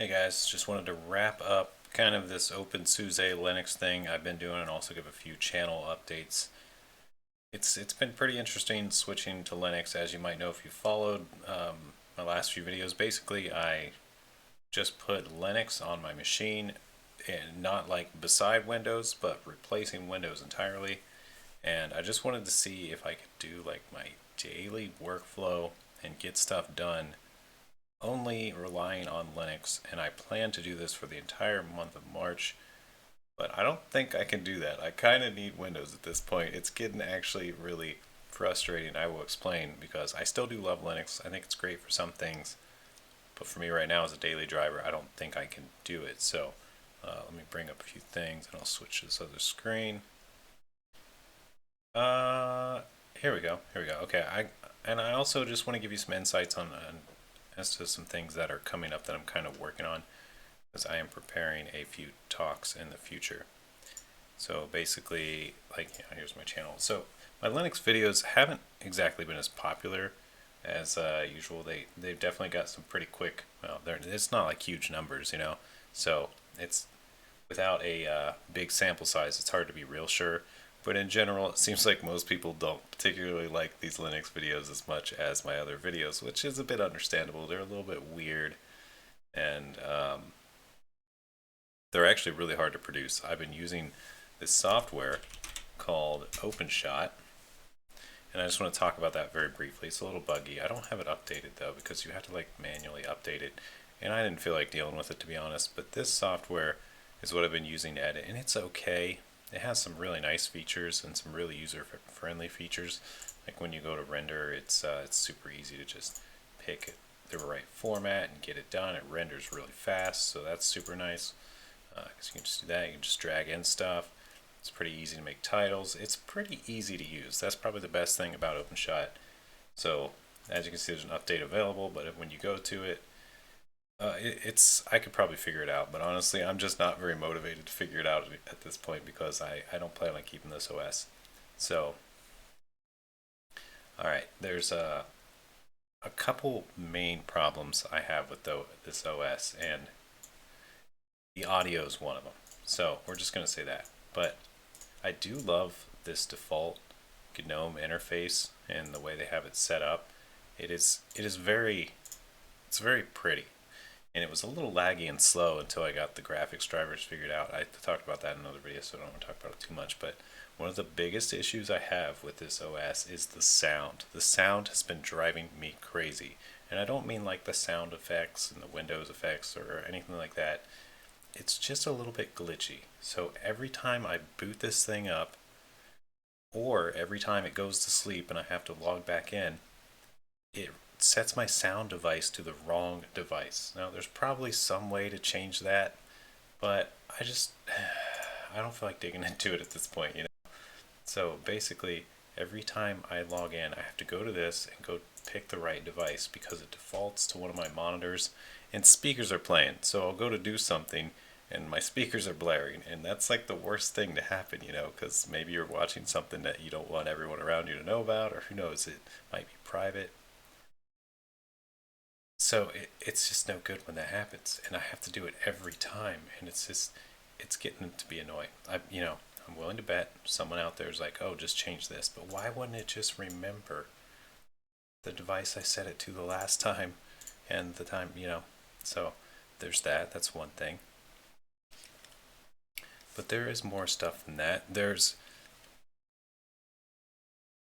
Hey guys, just wanted to wrap up kind of this OpenSUSE Linux thing I've been doing and also give a few channel updates. It's been pretty interesting switching to Linux, as you might know if you followed my last few videos. Basically, I just put Linux on my machine, and not like beside Windows, but replacing Windows entirely. And I just wanted to see if I could do like my daily workflow and get stuff done only relying on Linux, and I plan to do this for the entire month of March, but I don't think I can do that. I kind of need Windows at this point. It's getting actually really frustrating. I will explain because I still do love Linux. I think it's great for some things, but for me right now as a daily driver, I don't think I can do it. So let me bring up a few things and I'll switch to this other screen. Uh, Here we go. Here we go. Okay, I also just want to give you some insights on as to some things that are coming up that I'm kind of working on, because I am preparing a few talks in the future. So basically, here's my channel. So my Linux videos haven't exactly been as popular as usual. They've definitely got some pretty quick. Well, it's not like huge numbers, you know. So it's without a big sample size, it's hard to be real sure. But in general, it seems like most people don't particularly like these Linux videos as much as my other videos, which is a bit understandable. They're a little bit weird, and they're actually really hard to produce. I've been using this software called OpenShot, and I just want to talk about that very briefly. It's a little buggy. I don't have it updated though because you have to like manually update it, and I didn't feel like dealing with it, to be honest. But this software is what I've been using to edit, and it's okay. It has some really nice features and some really user-friendly features. Like when you go to render, it's super easy to just pick the right format and get it done. It renders really fast, so that's super nice. Because you can just do that. You can just drag in stuff. It's pretty easy to make titles. It's pretty easy to use. That's probably the best thing about OpenShot. So as you can see, there's an update available, but when you go to it, it's I could probably figure it out, but honestly, I'm just not very motivated to figure it out at this point because I don't plan on keeping this OS. So, all right, there's a couple main problems I have with this OS, and the audio is one of them. So we're just gonna say that. But I do love this default GNOME interface and the way they have it set up. It is very pretty, and it was a little laggy and slow until I got the graphics drivers figured out. I talked about that in another video, so I don't want to talk about it too much, but one of the biggest issues I have with this OS is the sound. The sound has been driving me crazy, and I don't mean like the sound effects and the Windows effects or anything like that. It's just a little bit glitchy. So every time I boot this thing up, or every time it goes to sleep and I have to log back in, it sets my sound device to the wrong device. Now, there's probably some way to change that, but I don't feel like digging into it at this point, you know? So basically, every time I log in, I have to go to this and go pick the right device because it defaults to one of my monitors and speakers are playing. So I'll go to do something and my speakers are blaring, and that's like the worst thing to happen, you know, because maybe you're watching something that you don't want everyone around you to know about, or who knows, it might be private. So it's just no good when that happens, and I have to do it every time, and it's getting to be annoying. I'm willing to bet someone out there is like, oh, just change this, but why wouldn't it just remember the device I set it to the last time and the time, you know? So there's that. That's one thing. But there is more stuff than that.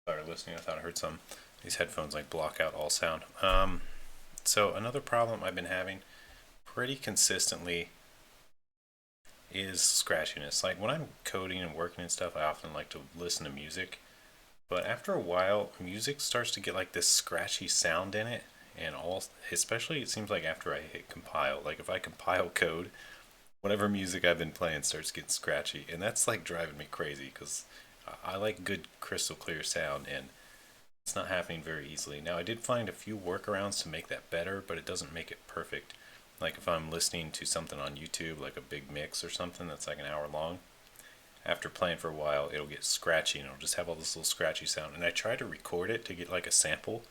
Sorry, listening. I thought I heard some. These headphones like block out all sound. So another problem I've been having pretty consistently is scratchiness. Like when I'm coding and working and stuff, I often like to listen to music. But after a while, music starts to get like this scratchy sound in it, and especially it seems like after I hit compile. Like if I compile code, whatever music I've been playing starts getting scratchy, and that's like driving me crazy because I like good crystal clear sound, and it's not happening very easily. Now, I did find a few workarounds to make that better, but it doesn't make it perfect. Like if I'm listening to something on YouTube, like a big mix or something that's like an hour long, after playing for a while, it'll get scratchy and it'll just have all this little scratchy sound. And I try to record it to get like a sample,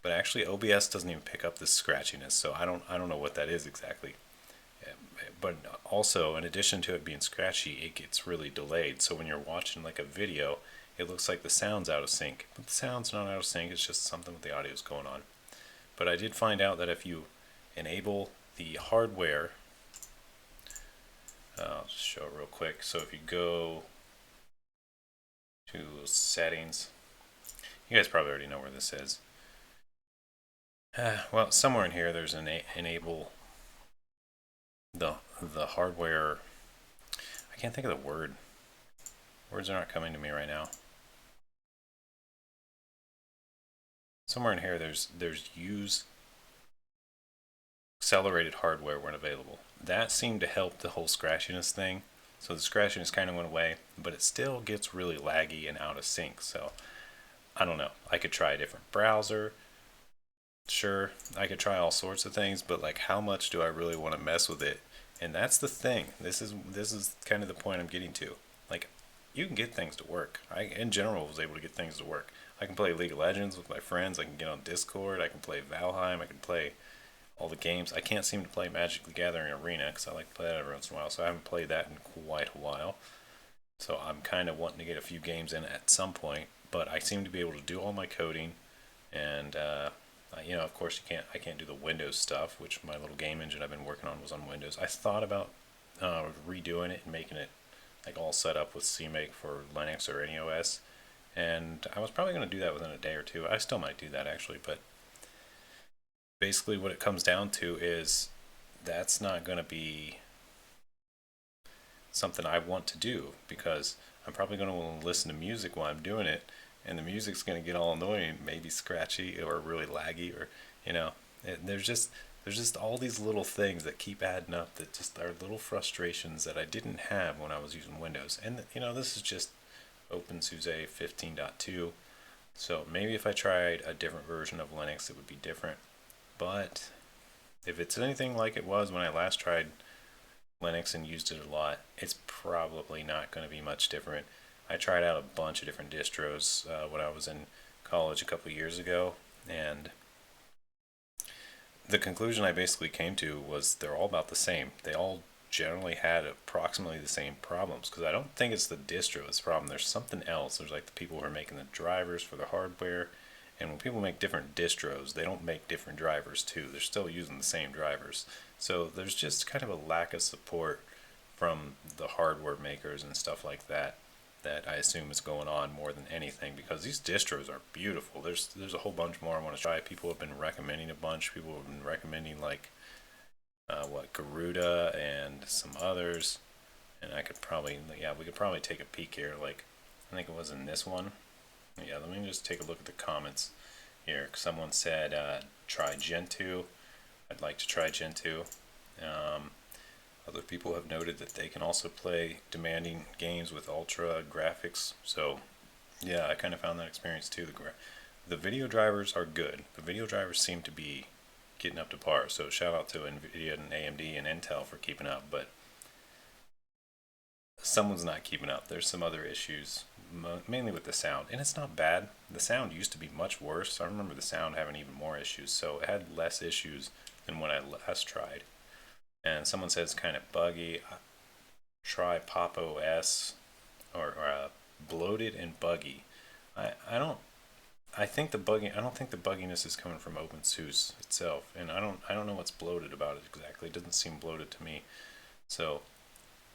but actually OBS doesn't even pick up this scratchiness, so I don't know what that is exactly. But also, in addition to it being scratchy, it gets really delayed. So when you're watching like a video, it looks like the sound's out of sync. But the sound's not out of sync, it's just something with the audio's going on. But I did find out that if you enable the hardware, I'll just show it real quick. So if you go to settings, you guys probably already know where this is. Well, somewhere in here there's an enable the hardware. I can't think of the word. Words are not coming to me right now. Somewhere in here there's use accelerated hardware when available. That seemed to help the whole scratchiness thing. So the scratchiness kind of went away, but it still gets really laggy and out of sync. So I don't know. I could try a different browser. Sure, I could try all sorts of things, but like how much do I really want to mess with it? And that's the thing. This is kind of the point I'm getting to. Like, you can get things to work. I in general was able to get things to work. I can play League of Legends with my friends. I can get on Discord. I can play Valheim. I can play all the games. I can't seem to play Magic the Gathering Arena because I like to play that every once in a while. So I haven't played that in quite a while. So I'm kind of wanting to get a few games in at some point. But I seem to be able to do all my coding, and you know, of course, I can't do the Windows stuff, which my little game engine I've been working on was on Windows. I thought about redoing it and making it like all set up with CMake for Linux or any OS, and I was probably going to do that within a day or two. I still might do that actually, but basically what it comes down to is that's not going to be something I want to do because I'm probably going to listen to music while I'm doing it, and the music's going to get all annoying, maybe scratchy or really laggy, or you know, there's just all these little things that keep adding up that just are little frustrations that I didn't have when I was using Windows. And you know, this is just OpenSUSE 15.2, so maybe if I tried a different version of Linux, it would be different. But if it's anything like it was when I last tried Linux and used it a lot, it's probably not going to be much different. I tried out a bunch of different distros when I was in college a couple years ago, and the conclusion I basically came to was they're all about the same. They all generally had approximately the same problems, because I don't think it's the distro that's the problem. There's something else. There's like the people who are making the drivers for the hardware, and when people make different distros, they don't make different drivers too. They're still using the same drivers. So there's just kind of a lack of support from the hardware makers and stuff like that that I assume is going on more than anything, because these distros are beautiful. There's a whole bunch more I want to try. People have been recommending a bunch. People have been recommending like Garuda and some others, and I could probably, yeah, we could probably take a peek here. Like, I think it was in this one. Yeah, let me just take a look at the comments here. Someone said try Gentoo. I'd like to try Gentoo. Other people have noted that they can also play demanding games with ultra graphics. So, yeah, I kind of found that experience too. The video drivers are good. The video drivers seem to be getting up to par. So, shout out to NVIDIA and AMD and Intel for keeping up. But someone's not keeping up. There's some other issues, mainly with the sound. And it's not bad. The sound used to be much worse. I remember the sound having even more issues. So, it had less issues than when I last tried. And someone says kind of buggy. Try Pop OS or bloated and buggy. I don't. I think the buggy. I don't think the bugginess is coming from OpenSUSE itself, and I don't know what's bloated about it exactly. It doesn't seem bloated to me. So,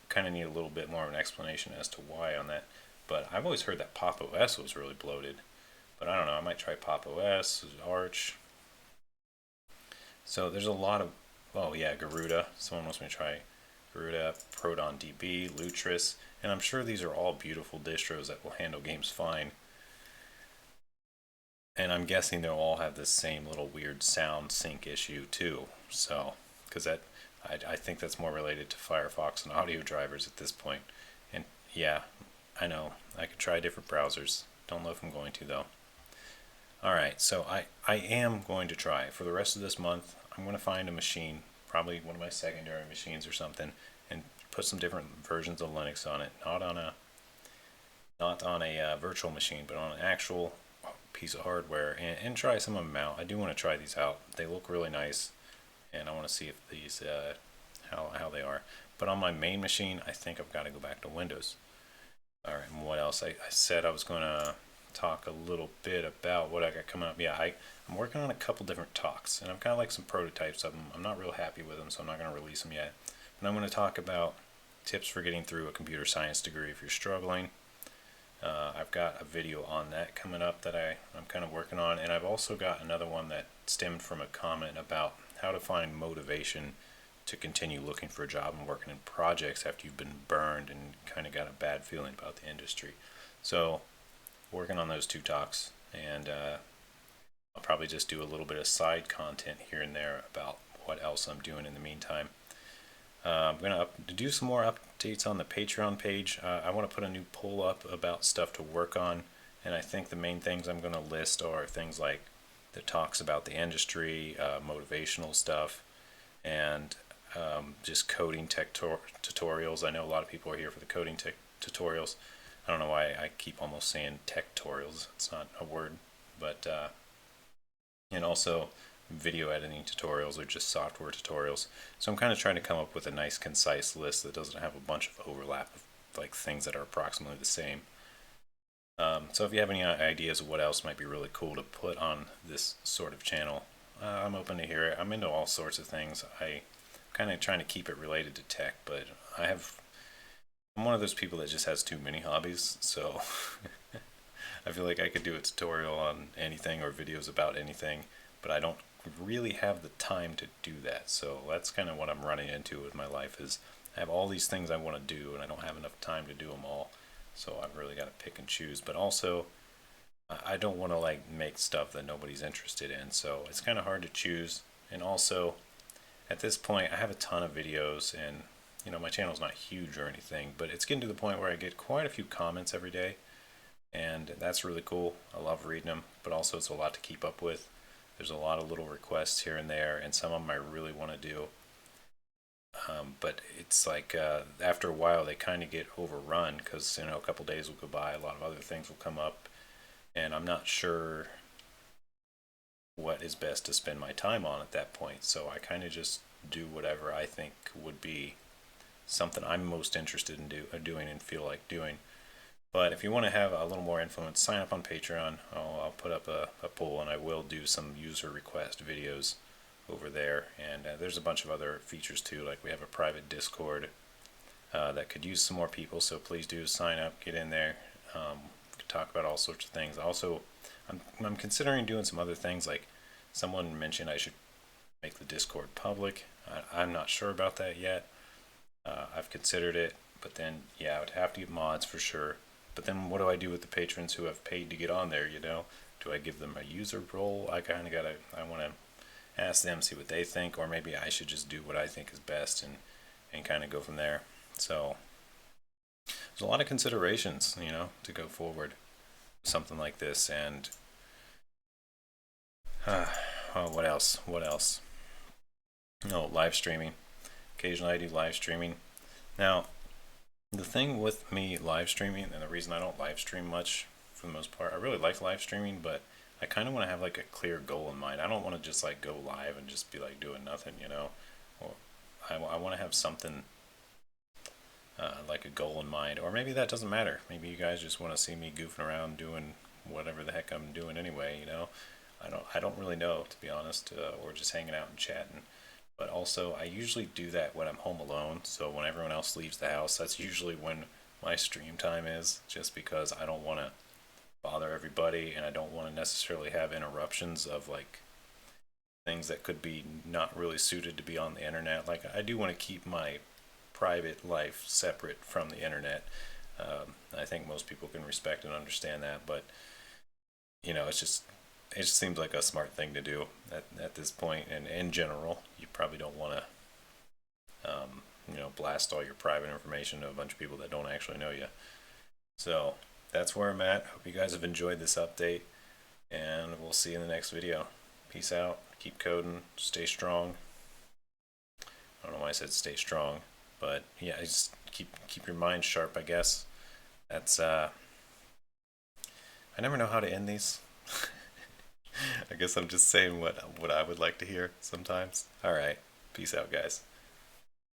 kind of need a little bit more of an explanation as to why on that. But I've always heard that Pop OS was really bloated. But I don't know. I might try Pop OS, Arch. So there's a lot of. Oh yeah, Garuda. Someone wants me to try Garuda, ProtonDB, Lutris, and I'm sure these are all beautiful distros that will handle games fine. And I'm guessing they'll all have this same little weird sound sync issue too. So, because I think that's more related to Firefox and audio drivers at this point. And yeah, I know I could try different browsers. Don't know if I'm going to though. Alright, so I am going to try. For the rest of this month, I'm going to find a machine, probably one of my secondary machines or something, and put some different versions of Linux on it. Not on a virtual machine, but on an actual piece of hardware, and try some of them out. I do want to try these out. They look really nice, and I want to see if these how they are. But on my main machine, I think I've got to go back to Windows. All right, and what else? I said I was going to talk a little bit about what I got coming up. Yeah, I'm working on a couple different talks, and I've got like some prototypes of them. I'm not real happy with them, so I'm not going to release them yet. But I'm going to talk about tips for getting through a computer science degree if you're struggling. I've got a video on that coming up that I'm kind of working on, and I've also got another one that stemmed from a comment about how to find motivation to continue looking for a job and working in projects after you've been burned and kind of got a bad feeling about the industry. So working on those two talks, and I'll probably just do a little bit of side content here and there about what else I'm doing in the meantime. I'm going to do some more updates on the Patreon page. I want to put a new poll up about stuff to work on, and I think the main things I'm going to list are things like the talks about the industry, motivational stuff, and just coding tech tutorials. I know a lot of people are here for the coding tech tutorials. I don't know why I keep almost saying tech tutorials. It's not a word, but and also video editing tutorials or just software tutorials. So I'm kind of trying to come up with a nice concise list that doesn't have a bunch of overlap of like things that are approximately the same. So if you have any ideas of what else might be really cool to put on this sort of channel, I'm open to hear it. I'm into all sorts of things. I'm kind of trying to keep it related to tech, but I'm one of those people that just has too many hobbies, so I feel like I could do a tutorial on anything or videos about anything, but I don't really have the time to do that. So that's kind of what I'm running into with my life, is I have all these things I want to do and I don't have enough time to do them all. So I've really got to pick and choose. But also, I don't want to like make stuff that nobody's interested in. So it's kind of hard to choose. And also, at this point, I have a ton of videos, and my channel's not huge or anything, but it's getting to the point where I get quite a few comments every day, and that's really cool. I love reading them, but also it's a lot to keep up with. There's a lot of little requests here and there, and some of them I really want to do. But it's like after a while they kind of get overrun because a couple days will go by, a lot of other things will come up, and I'm not sure what is best to spend my time on at that point. So I kind of just do whatever I think would be something I'm most interested in doing and feel like doing. But if you want to have a little more influence, sign up on Patreon. I'll put up a poll, and I will do some user request videos over there. And there's a bunch of other features too, like we have a private Discord that could use some more people. So please do sign up, get in there. We could talk about all sorts of things. Also, I'm considering doing some other things. Like someone mentioned, I should make the Discord public. I'm not sure about that yet. I've considered it, but then I would have to get mods for sure. But then what do I do with the patrons who have paid to get on there, Do I give them a user role? I want to ask them, see what they think, or maybe I should just do what I think is best and kind of go from there. So there's a lot of considerations, to go forward with something like this. And what else? No, live streaming. Occasionally I do live streaming. Now, the thing with me live streaming, and the reason I don't live stream much for the most part, I really like live streaming, but I kind of want to have like a clear goal in mind. I don't want to just like go live and just be like doing nothing, Or I want to have something like a goal in mind, or maybe that doesn't matter. Maybe you guys just want to see me goofing around doing whatever the heck I'm doing anyway, I don't really know, to be honest, or just hanging out and chatting. But also, I usually do that when I'm home alone, so when everyone else leaves the house, that's usually when my stream time is, just because I don't want to bother everybody, and I don't want to necessarily have interruptions of like things that could be not really suited to be on the internet. Like, I do want to keep my private life separate from the internet. I think most people can respect and understand that, but it just seems like a smart thing to do at this point. And in general, you probably don't want to blast all your private information to a bunch of people that don't actually know you. So that's where I'm at. Hope you guys have enjoyed this update, and we'll see you in the next video. Peace out. Keep coding. Stay strong. I don't know why I said stay strong, but yeah, just keep your mind sharp, I guess. That's I never know how to end these. I guess I'm just saying what I would like to hear sometimes. All right. Peace out, guys.